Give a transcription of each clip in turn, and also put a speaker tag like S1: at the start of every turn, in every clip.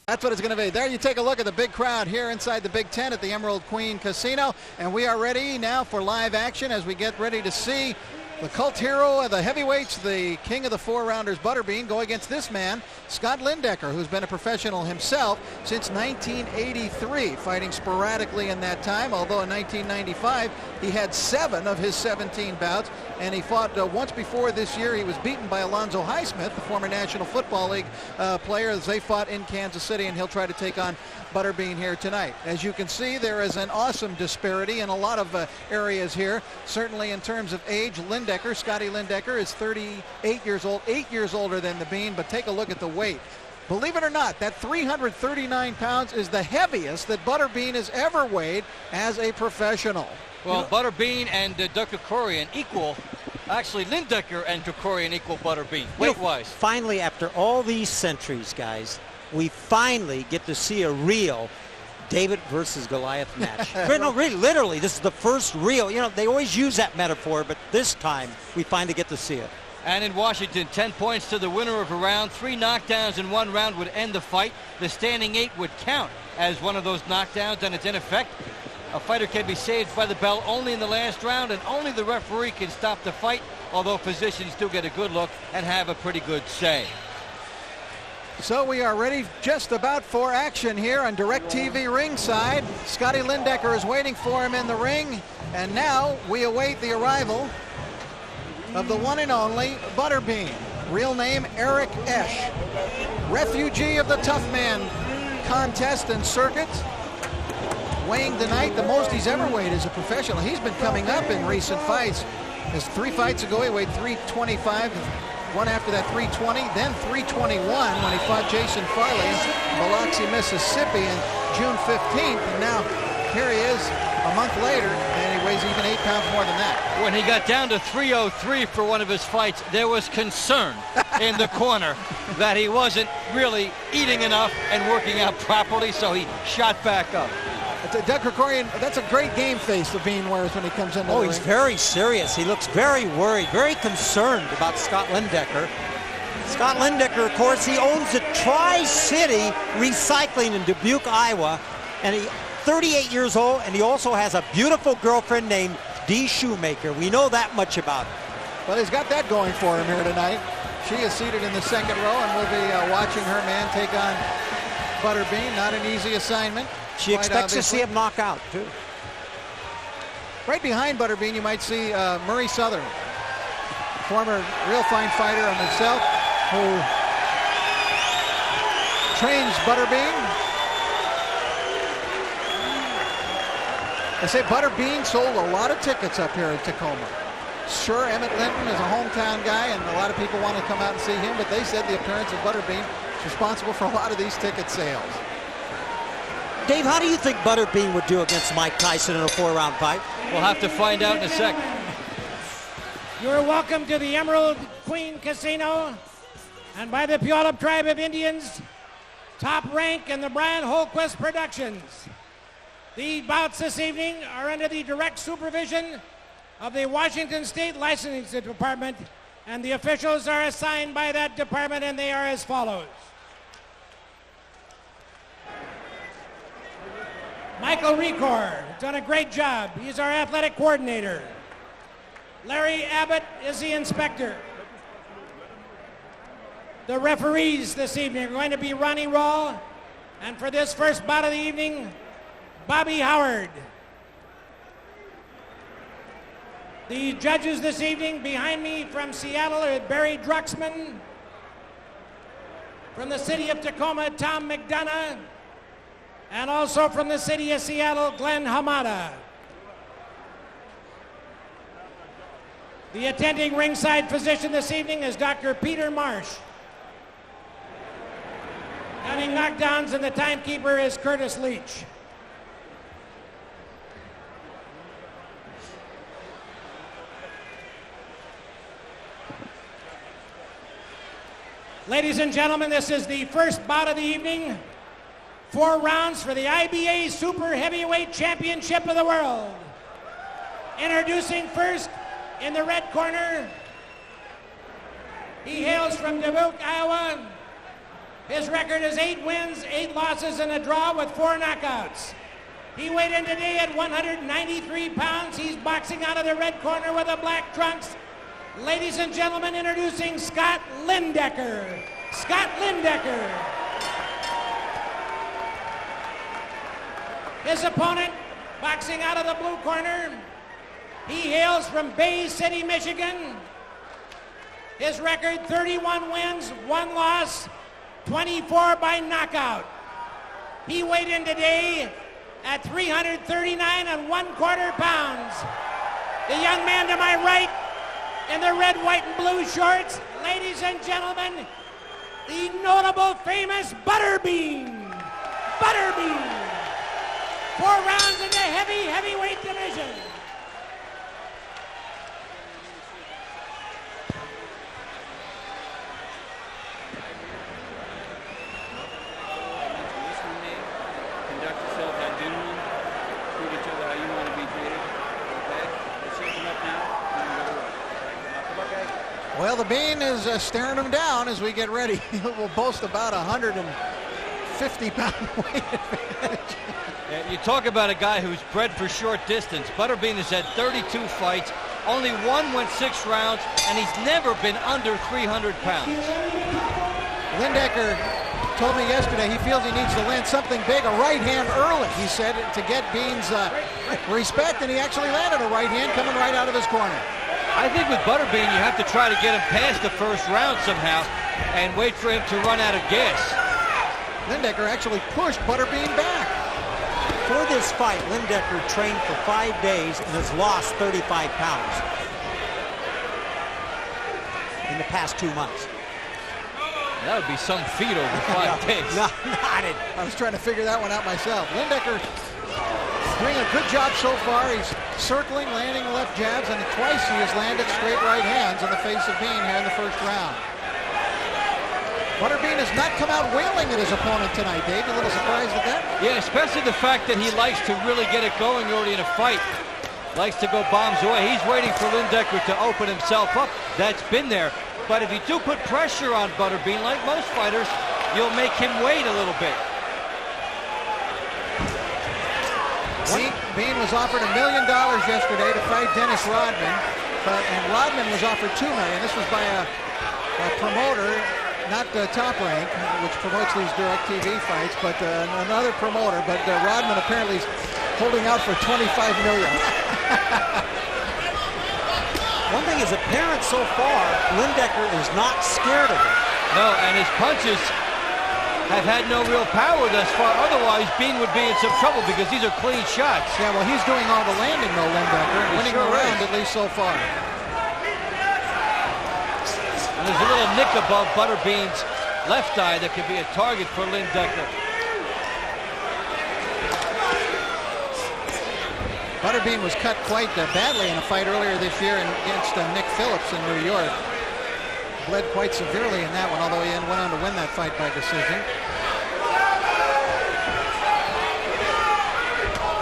S1: That's what it's going to be. There you take a look at the big crowd here inside the Big Tent at the Emerald Queen Casino. And we are ready now for live action as we get ready to see the cult hero of the heavyweights, the king of the four-rounders, Butterbean, go against this man, Scott Lindecker, who's been a professional himself since 1983, fighting sporadically in that time, although in 1995 he had 7 of his 17 bouts, and he fought once before this year. He was beaten by Alonzo Highsmith, the former National Football League player, as they fought in Kansas City, and he'll try to take on Butterbean here tonight. As you can see, there is an awesome disparity in a lot of areas here, certainly in terms of age. Scotty Lindecker is 38 years old, 8 years older than the Bean, but take a look at the weight. Believe it or not, that 339 pounds is the heaviest that Butterbean has ever weighed as a professional.
S2: Well, Butterbean and Krikorian equal. Actually, Lindecker and Krikorian equal Butterbean, weight-wise.
S3: Finally, after all these centuries, guys, we finally get to see a real David versus Goliath match. No, really, literally, this is the first real. You know, they always use that metaphor, but this time we finally get to see it.
S2: And in Washington, 10 points to the winner of a round. 3 knockdowns in 1 round would end the fight. The standing 8 would count as one of those knockdowns, and it's in effect. A fighter can be saved by the bell only in the last round, and only the referee can stop the fight, although physicians do get a good look and have a pretty good say.
S1: So we are ready just about for action here on DirecTV ringside. Scotty Lindecker is waiting for him in the ring, and now we await the arrival of the one and only Butterbean. Real name Eric Esch. Refugee of the Tough Man contest and circuit. Weighing tonight the most he's ever weighed as a professional. He's been coming up in recent fights. His 3 fights ago he weighed 325. One after that 320, then 321 when he fought Jason Farley in Biloxi, Mississippi in June 15th. And now here he is a month later, and he weighs even 8 pounds more than that.
S2: When he got down to 303 for one of his fights, there was concern in the corner that he wasn't really eating enough and working out properly, so he shot back up.
S1: Doug Krikorian, that's a great game face the Bean wears when he comes in.
S3: Oh, he's very serious. He looks very worried, very concerned about Scott Lindecker. Scott Lindecker, of course, he owns the Tri-City Recycling in Dubuque, Iowa, and he's 38 years old, and he also has a beautiful girlfriend named Dee Shoemaker. We know that much about him.
S1: Well, he's got that going for him here tonight. She is seated in the second row, and we'll be watching her man take on Butterbean. Not an easy assignment.
S3: She expects to see him knock out, too.
S1: Right behind Butterbean, you might see Murray Sutherland, former real fine fighter himself, who trains Butterbean. They say Butterbean sold a lot of tickets up here in Tacoma. Sure, Emmett Linton is a hometown guy, and a lot of people want to come out and see him, but they said the appearance of Butterbean is responsible for a lot of these ticket sales.
S3: Dave, how do you think Butterbean would do against Mike Tyson in a 4-round fight?
S2: We'll have to find out in a second.
S4: You're welcome to the Emerald Queen Casino, and by the Puyallup Tribe of Indians, top rank in the Brian Holquist Productions. The bouts this evening are under the direct supervision of the Washington State Licensing Department, and the officials are assigned by that department, and they are as follows. Michael Recor has done a great job. He's our athletic coordinator. Larry Abbott is the inspector. The referees this evening are going to be Ronnie Rawl, and for this first bout of the evening, Bobby Howard. The judges this evening behind me from Seattle are Barry Druxman. From the city of Tacoma, Tom McDonough. And also from the city of Seattle, Glenn Hamada. The attending ringside physician this evening is Dr. Peter Marsh. Counting knockdowns, and the timekeeper is Curtis Leach. Ladies and gentlemen, this is the first bout of the evening. 4 rounds for the IBA Super Heavyweight Championship of the World. Introducing first in the red corner. He hails from Dubuque, Iowa. His record is 8 wins, 8 losses, and a draw with 4 knockouts. He weighed in today at 193 pounds. He's boxing out of the red corner with the black trunks. Ladies and gentlemen, introducing Scott Lindecker. Scott Lindecker. His opponent, boxing out of the blue corner, he hails from Bay City, Michigan. His record, 31 wins, 1 loss, 24 by knockout. He weighed in today at 339 1/4 pounds. The young man to my right in the red, white, and blue shorts, ladies and gentlemen, the notable, famous Butterbean. Butterbean. 4 rounds in the heavyweight division.
S5: Conduct yourself how gentlemen. Treat each other how you want to be treated. Okay? Let's shake them up now.
S1: Well, the Bean is staring him down as we get ready. He will boast about 150-pound weight advantage.
S2: Yeah, you talk about a guy who's bred for short distance. Butterbean has had 32 fights. Only one went 6 rounds, and he's never been under 300 pounds.
S1: Lindecker told me yesterday he feels he needs to land something big, a right hand early, he said, to get Bean's respect, and he actually landed a right hand coming right out of his corner.
S2: I think with Butterbean, you have to try to get him past the first round somehow and wait for him to run out of gas.
S1: Lindecker actually pushed Butterbean back.
S3: For this fight, Lindecker trained for 5 days and has lost 35 pounds in the past 2 months.
S2: That would be some feat over 5 days.
S3: Not it.
S1: I was trying to figure that one out myself. Lindecker doing a good job so far. He's circling, landing left jabs, and twice he has landed straight right hands in the face of Bean here in the first round. Butterbean has not come out wailing at his opponent tonight, Dave. You a little surprised at that?
S2: Yeah, especially the fact that he likes to really get it going early in a fight. Likes to go bombs away. He's waiting for Lindecker to open himself up. That's been there. But if you do put pressure on Butterbean, like most fighters, you'll make him wait a little bit.
S1: Bean was offered $1 million yesterday to fight Dennis Rodman, and Rodman was offered $2 million. This was by a promoter, not Top Rank, which promotes these DirecTV fights, but another promoter. But Rodman apparently is holding out for $25 million.
S3: One thing is apparent so far, Lindecker is not scared of it.
S2: No, and his punches have had no real power thus far. Otherwise, Bean would be in some trouble because these are clean shots.
S1: Yeah, well, he's doing all the landing, though, Lindecker, winning the round at least so far.
S2: And there's a little nick above Butterbean's left eye that could be a target for Lindecker.
S1: Butterbean was cut quite badly in a fight earlier this year against Nick Phillips in New York. Bled quite severely in that one, although he went on to win that fight by decision.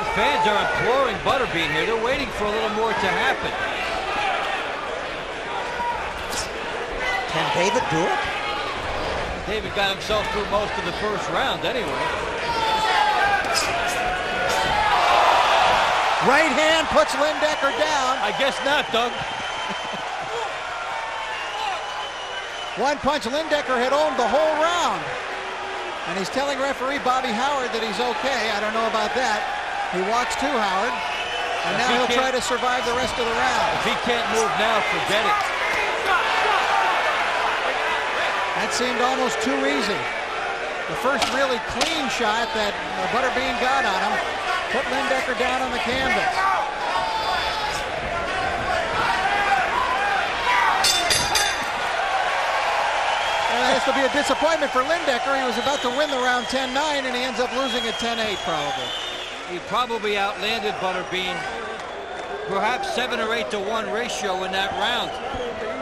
S2: The fans are imploring Butterbean here. They're waiting for a little more to happen.
S3: Can David do it?
S2: David got himself through most of the first round anyway.
S1: Right hand puts Lindecker down.
S2: I guess not, Doug.
S1: One punch. Lindecker had owned the whole round. And he's telling referee Bobby Howard that he's okay. I don't know about that. He walks to Howard. And now he'll try to survive the rest of the round.
S2: If he can't move now, forget it.
S1: That seemed almost too easy. The first really clean shot that Butterbean got on him put Lindecker down on the canvas. This will be a disappointment for Lindecker. He was about to win the round 10-9, and he ends up losing at 10-8 probably.
S2: He probably outlanded Butterbean. Perhaps 7 or 8 to 1 ratio in that round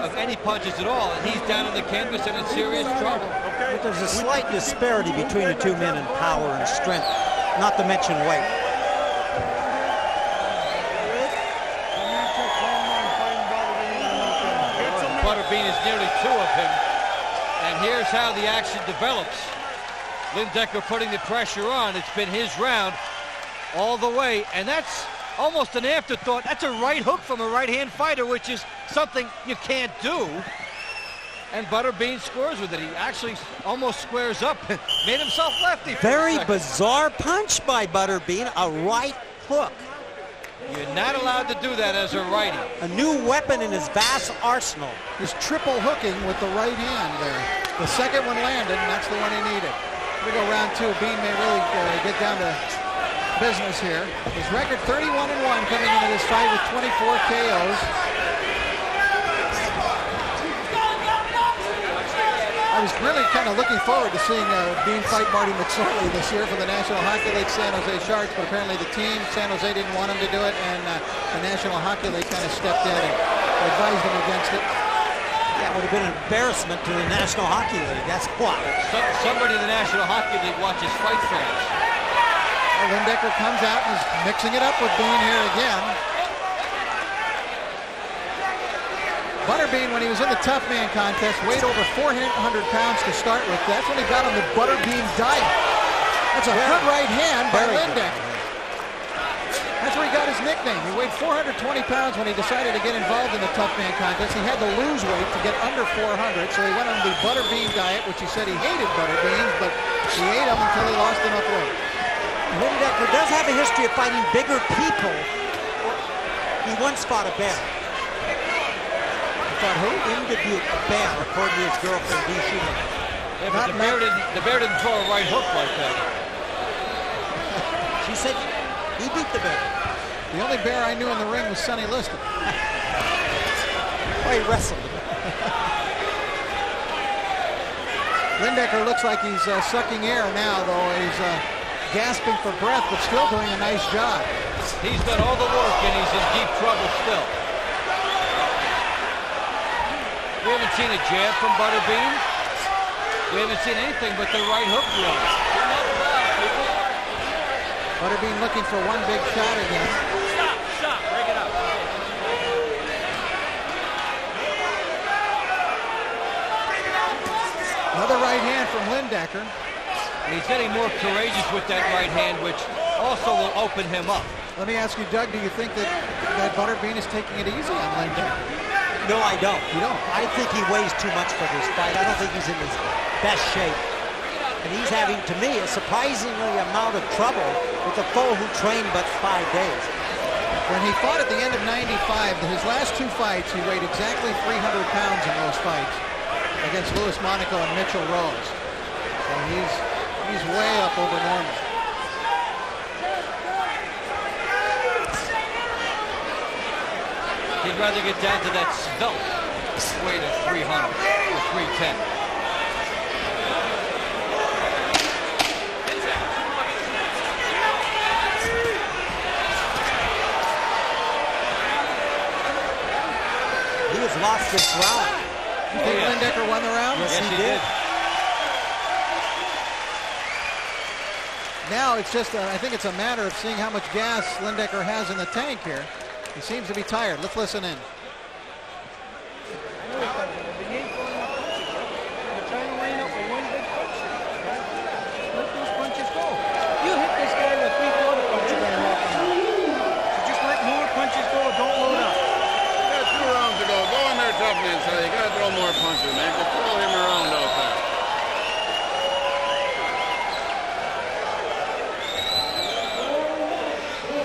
S2: of any punches at all. And he's down on the canvas and in serious trouble.
S3: But there's a slight disparity between the 2 men in power and strength, not to mention weight.
S2: Butterbean is nearly 2 of him. And here's how the action develops. Lindecker putting the pressure on. It's been his round all the way, and that's almost an afterthought. That's a right hook from a right-hand fighter, which is something you can't do. And Butterbean scores with it. He actually almost squares up. Made himself lefty.
S3: Very bizarre punch by Butterbean, a right hook.
S2: You're not allowed to do that as a righty.
S3: A new weapon in his vast arsenal.
S1: He's triple hooking with the right hand there. The second one landed, and that's the one he needed. We go round two. Bean may really get down to business here. His record 31-1 coming into this fight with 24 KOs. I was really kind of looking forward to seeing Bean fight Marty McSorley this year for the National Hockey League San Jose Sharks, but apparently the team, San Jose, didn't want him to do it, and the National Hockey League kind of stepped in and advised him against it.
S3: That would have been an embarrassment to the National Hockey League, that's why.
S2: Somebody in the National Hockey League watches fight fans.
S1: Lindecker comes out and is mixing it up with Bean here again. Butterbean, when he was in the tough man contest, weighed over 400 pounds to start with. That's when he got on the Butterbean diet. That's a good right hand by Lindecker. That's where he got his nickname. He weighed 420 pounds when he decided to get involved in the tough man contest. He had to lose weight to get under 400, so he went on the Butterbean diet, which he said he hated Butterbeans, but he ate them until he lost enough weight.
S3: Lindecker does have a history of fighting bigger people. He once fought a bear.
S1: Fought who?
S3: In Dubuque, a bear, according to his girlfriend, Dee Schumann.
S2: Yeah, but the bear didn't throw a right hook like that.
S3: She said he beat the bear.
S1: The only bear I knew in the ring was Sonny Liston.
S3: Oh, he wrestled him.
S1: Lindecker looks like he's sucking air now, though. He's gasping for breath, but still doing a nice job.
S2: He's done all the work, and he's in deep trouble still. We haven't seen a jab from Butterbean. We haven't seen anything but the right hook, really.
S1: Butterbean looking for one big shot again.
S5: Stop, break it up.
S1: Another right hand from Lindecker.
S2: And he's getting more courageous with that right hand, which also will open him up.
S1: Let me ask you, Doug, do you think that Butterbean is taking it easy on Lindecker?
S3: No, I don't.
S1: You don't?
S3: I think he weighs too much for this fight. I don't think he's in his best shape. And he's having, to me, a surprisingly amount of trouble with a foe who trained but 5 days.
S1: When he fought at the end of '95, his last two fights, he weighed exactly 300 pounds in those fights against Louis Monaco and Mitchell Rose. So he's way up over normal.
S2: He'd rather get down to that svelte weight of 300 or 310.
S3: He has lost this round.
S1: You think Lindecker won the round?
S3: Yes, he did.
S1: Now it's just, I think it's a matter of seeing how much gas Lindecker has in the tank here. He seems to be tired. Let's listen in.
S5: They're trying to line up with one big punch. Let those punches go. You hit this guy with 3/4 punch, you're going to knock him out. So just let more punches go. Don't load up.
S6: You got 2 rounds to go. Go in there, tough man. So you got to throw more punches, man. Just throw him around out there.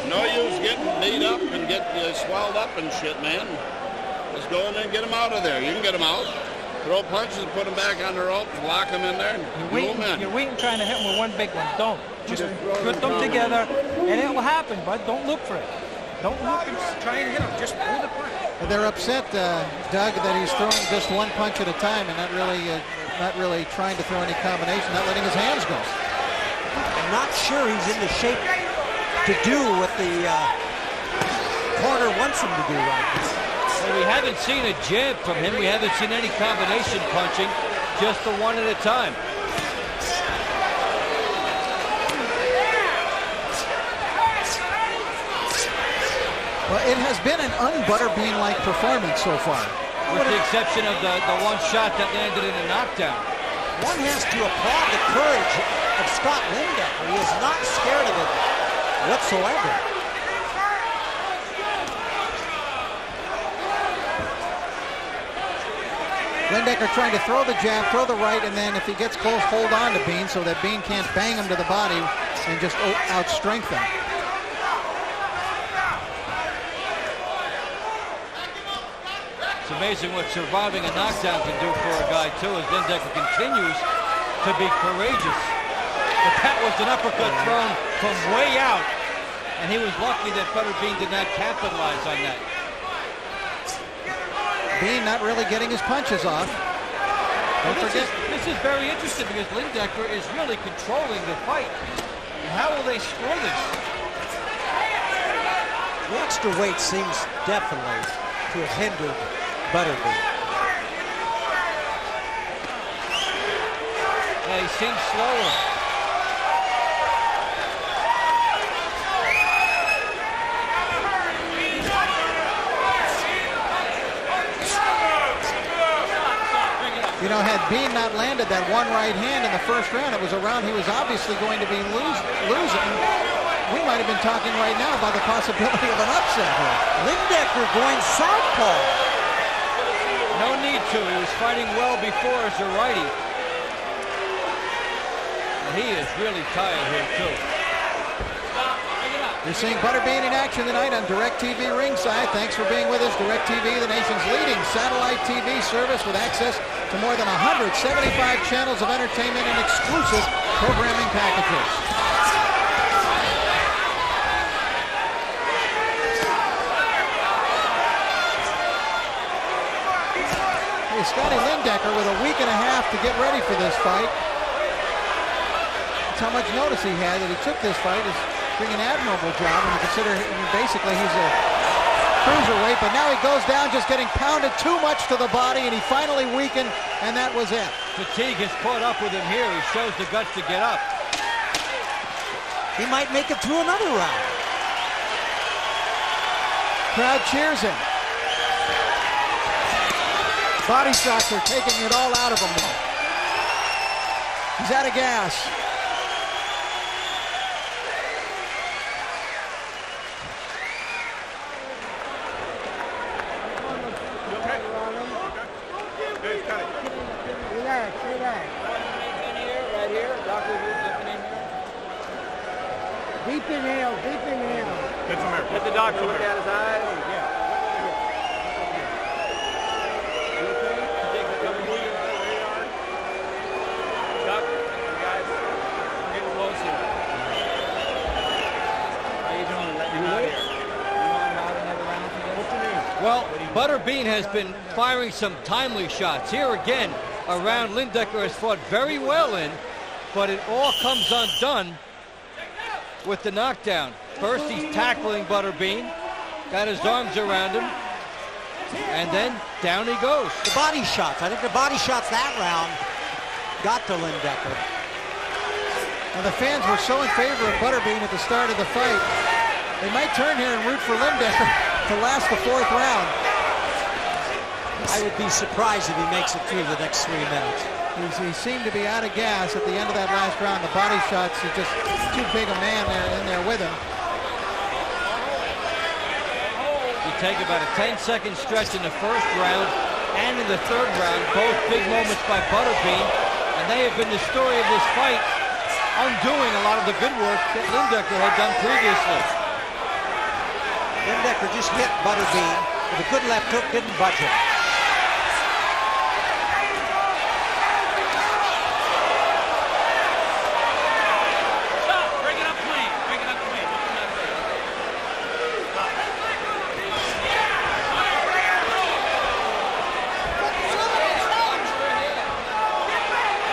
S6: No use getting beat up and get swelled up and shit, man. Just go in there and get him out of there. You can get him out. Throw punches and put him back on the rope and lock him in there.
S7: You're waiting trying to hit him with one big one. Don't. Just put them together, and it will happen, bud. Don't look for it. Don't look and try and hit him. Just pull the punch.
S1: They're upset, Doug, that he's throwing just one punch at a time and not really trying to throw any combination, not letting his hands go.
S3: I'm not sure he's in the shape to do what the corner wants him to do right now.
S2: Well, we haven't seen a jab from him. We haven't seen any combination punching, just the one at a time.
S1: Well, it has been an un-Butterbean-like performance so far.
S2: with the exception of the one shot that landed in a knockdown.
S3: One has to applaud the courage of Scott Lindecker. He is not scared of it whatsoever.
S1: Lindecker trying to throw the jab, throw the right, and then if he gets close, hold on to Bean so that Bean can't bang him to the body and just outstrength him.
S2: It's amazing what surviving a knockdown can do for a guy, too, as Lindecker continues to be courageous. But that was an uppercut thrown from way out, and he was lucky that Butterbean did not capitalize on that.
S1: Bean not really getting his punches off. Don't forget.
S2: This is very interesting because Lindecker is really controlling the fight. How will they score this?
S3: The extra weight seems definitely to have hindered Butterbean.
S2: Yeah, he seems slower.
S1: You know, had Bean not landed that one right hand in the first round, it was a round he was obviously going to be losing. We might have been talking right now about the possibility of an upset here.
S3: Lindecker going southpaw.
S2: No need to. He was fighting well before as a righty. And he is really tired here, too.
S1: You're seeing Butterbean in action tonight on DirecTV ringside. Thanks for being with us. DirecTV, the nation's leading satellite TV service with access to more than 175 channels of entertainment and exclusive programming packages. Hey, Scotty Lindecker with a week and a half to get ready for this fight. That's how much notice he had that he took this fight. Is doing an admirable job when you consider basically he's a cruiserweight, but now he goes down just getting pounded too much to the body, and he finally weakened, and that was it.
S2: Fatigue has caught up with him here. He shows the guts to get up.
S3: He might make it through another round.
S1: Crowd cheers him. Body shots are taking it all out of him now. He's out of gas.
S4: Deep inhale, deep inhale.
S5: Get some air. Get the doctor. Look at his eyes. Yeah. You okay? Take the couple of years. Chuck, guys, we're getting close here. How you doing? Let you out here. You want out another round together? What's your name?
S2: Well, Butterbean has been firing some timely shots. Here again, a round Lindecker has fought very well in, but it all comes undone with the knockdown. First, he's tackling Butterbean, got his arms around him, and then down he goes.
S3: The body shots. I think the body shots that round got to Lindecker.
S1: And the fans were so in favor of Butterbean at the start of the fight, they might turn here and root for Lindecker to last the fourth round.
S3: I would be surprised if he makes it through the next 3 minutes.
S1: He seemed to be out of gas at the end of that last round. The body shots, he's just too big a man in there with him.
S2: You take about a 10-second stretch in the first round and in the third round, both big moments by Butterbean, and they have been the story of this fight, undoing a lot of the good work that Lindecker had done previously.
S3: Lindecker just hit Butterbean with a good left hook, didn't budge him.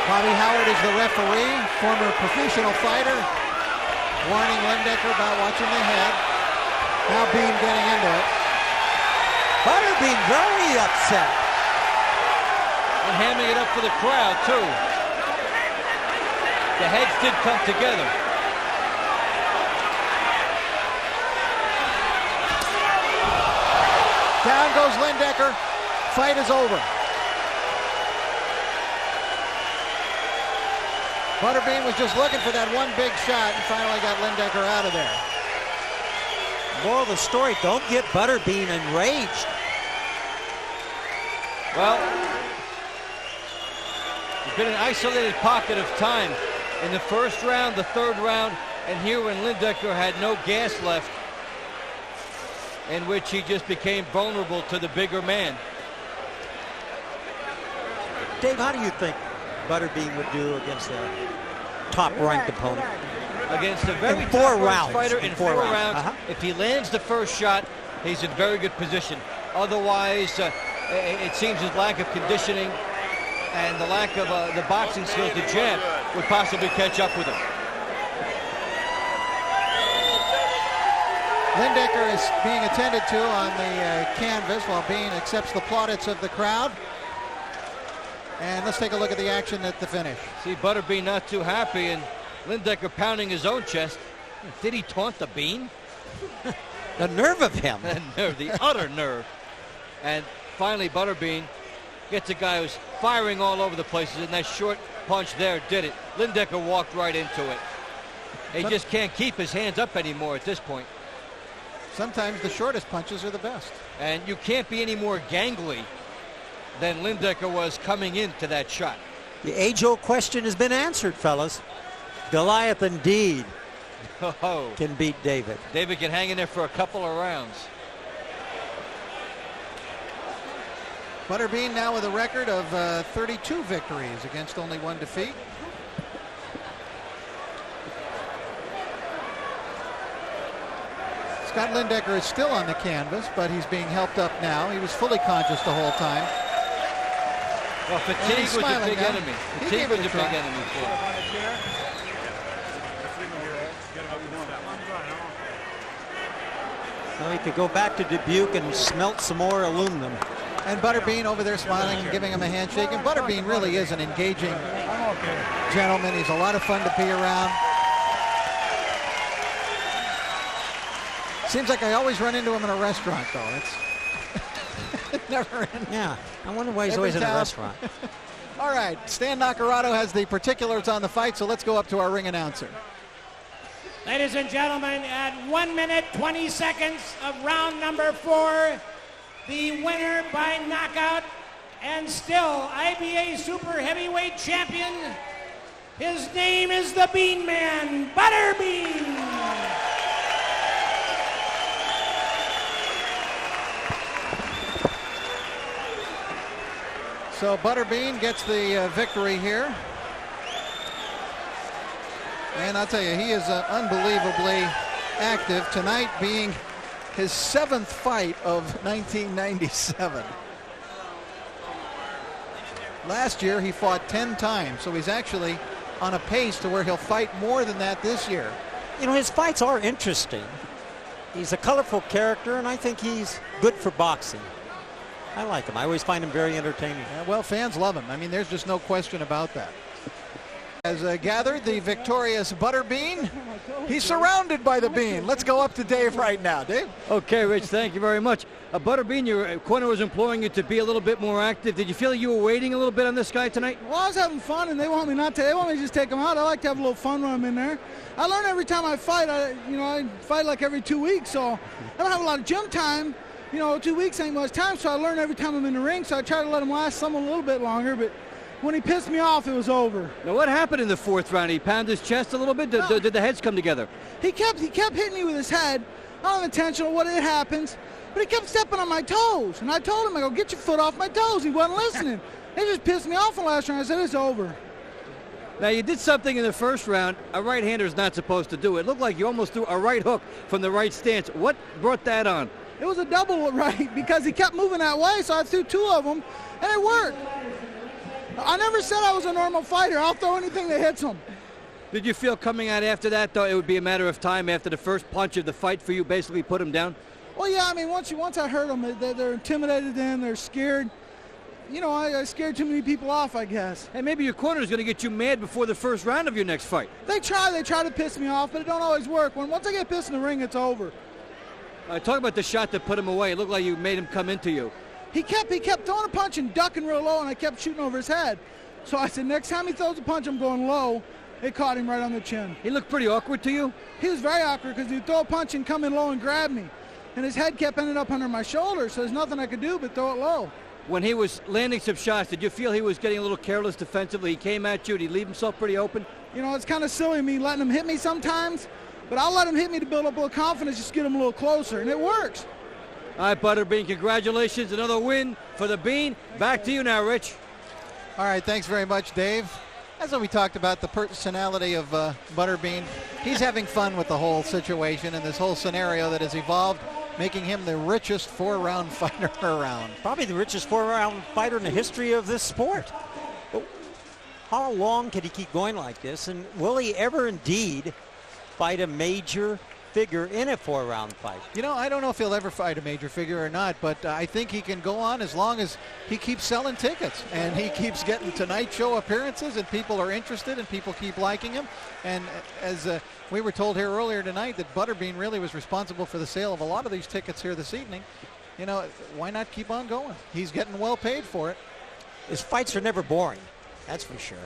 S1: Bobby Howard is the referee, former professional fighter, warning Lindecker about watching the head. Now Bean getting into it.
S3: Butterbean very upset.
S2: And hamming it up for the crowd, too. The heads did come together.
S1: Down goes Lindecker. fight is over. Butterbean was just looking for that one big shot and finally got Lindecker out of there.
S3: Moral of the story, don't get Butterbean enraged.
S2: Well, there's been an isolated pocket of time in the first round, the third round, and here when Lindecker had no gas left, in which he just became vulnerable to the bigger man.
S3: Dave, how do you think Butterbean would do against a top-ranked opponent?
S2: Against a very
S3: in 4 rounds.
S2: Fighter in four rounds. If he lands the first shot, he's in very good position. Otherwise, it seems his lack of conditioning and the lack of the boxing skills to jab would possibly catch up with him.
S1: Lindecker is being attended to on the canvas while Bean accepts the plaudits of the crowd. And let's take a look at the action at the finish.
S2: See Butterbean not too happy and Lindecker pounding his own chest. Did he taunt the Bean?
S3: The nerve of him.
S2: The nerve, the utter nerve. And finally Butterbean gets a guy who's firing all over the places, and that short punch there did it. Lindecker walked right into it. He just can't keep his hands up anymore at this point.
S1: Sometimes the shortest punches are the best.
S2: And you can't be any more gangly than Lindecker was coming into that shot.
S3: The age-old question has been answered, fellas. Goliath indeed can beat David.
S2: David can hang in there for a couple of rounds.
S1: Butterbean now with a record of 32 victories against only 1 defeat. Scott Lindecker is still on the canvas, but he's being helped up now. He was fully conscious the whole time.
S2: Well, fatigue was a big enemy. Fatigue was a big enemy for him.
S3: Well, he could go back to Dubuque and smelt some more aluminum.
S1: And Butterbean over there smiling and giving him a handshake. And Butterbean really is an engaging gentleman. He's a lot of fun to be around. Seems like I always run into him in a restaurant, though. It's never ends.
S3: Yeah, I wonder why he's always in a restaurant.
S1: All right, Stan Naccarato has the particulars on the fight, so let's go up to our ring announcer.
S4: Ladies and gentlemen, at 1 minute, 20 seconds of round number 4, the winner by knockout and still IBA Super Heavyweight champion, his name is the Bean Man, Butterbean.
S1: So Butterbean gets the victory here. And I'll tell you, he is unbelievably active, tonight being his 7th fight of 1997. Last year he fought 10 times, so he's actually on a pace to where he'll fight more than that this year.
S3: You know, his fights are interesting. He's a colorful character, and I think he's good for boxing. I like him. I always find him very entertaining.
S1: Yeah, well, fans love him. I mean, there's just no question about that. Has gathered the victorious Butterbean. He's surrounded by the Bean. Let's go up to Dave right now. Dave?
S2: Okay, Rich, thank you very much. Butterbean, your corner was imploring you to be a little bit more active. Did you feel you were waiting a little bit on this guy tonight?
S8: Well, I was having fun, and they want me not to. They want me to just take him out. I like to have a little fun when I'm in there. I learn every time I fight. I fight like every 2 weeks, so I don't have a lot of gym time. 2 weeks ain't much time, so I learn every time I'm in the ring, so I try to let him last a little bit longer, but when he pissed me off, it was over.
S2: Now, what happened in the 4th round? He pounded his chest a little bit? Did the heads come together?
S8: He kept hitting me with his head, unintentional, it happens, but he kept stepping on my toes, and I told him, I go, get your foot off my toes. He wasn't listening. He just pissed me off in the last round. I said, it's over.
S2: Now, you did something in the 1st round a right-hander is not supposed to do. It looked like you almost threw a right hook from the right stance. What brought that on?
S8: It was a double right because he kept moving that way, so I threw 2 of them, and it worked. I never said I was a normal fighter. I'll throw anything that hits him.
S2: Did you feel coming out after that, though, it would be a matter of time after the first punch of the fight for you basically put him down?
S8: Well, yeah, I mean, once I hurt them, they're intimidated then, they're scared. I scared too many people off, I guess.
S2: Hey, maybe your corner is going to get you mad before the first round of your next fight.
S8: They try to piss me off, but it don't always work. Once I get pissed in the ring, it's over.
S2: Talk about the shot that put him away. It looked like you made him come into you.
S8: he kept throwing a punch and ducking real low, and I kept shooting over his head. So I said, next time he throws a punch, I'm going low. It caught him right on the chin.
S5: He looked pretty awkward to you?
S8: He was very awkward because he'd throw a punch and come in low and grab me. And his head kept ending up under my shoulder, so there's nothing I could do but throw it low.
S5: When he was landing some shots, did you feel he was getting a little careless defensively? He came at you. Did he leave himself pretty open?
S8: You know, it's kind of silly me letting him hit me sometimes, but I'll let him hit me to build up a little confidence, just get him a little closer, and it works.
S5: All right, Butterbean, congratulations. Another win for the Bean. Back to you now, Rich.
S1: All right, thanks very much, Dave. As we talked about the personality of Butterbean, he's having fun with the whole situation and this whole scenario that has evolved, making him the richest 4-round fighter around.
S3: Probably the richest 4-round fighter in the history of this sport. But how long can he keep going like this? And will he ever indeed fight a major figure in a 4-round fight?
S1: You know, I don't know if he'll ever fight a major figure or not, but I think he can go on as long as he keeps selling tickets and he keeps getting Tonight Show appearances and people are interested and people keep liking him. And as we were told here earlier tonight that Butterbean really was responsible for the sale of a lot of these tickets here this evening. You know, why not keep on going? He's getting well paid for it.
S3: His fights are never boring, that's for sure.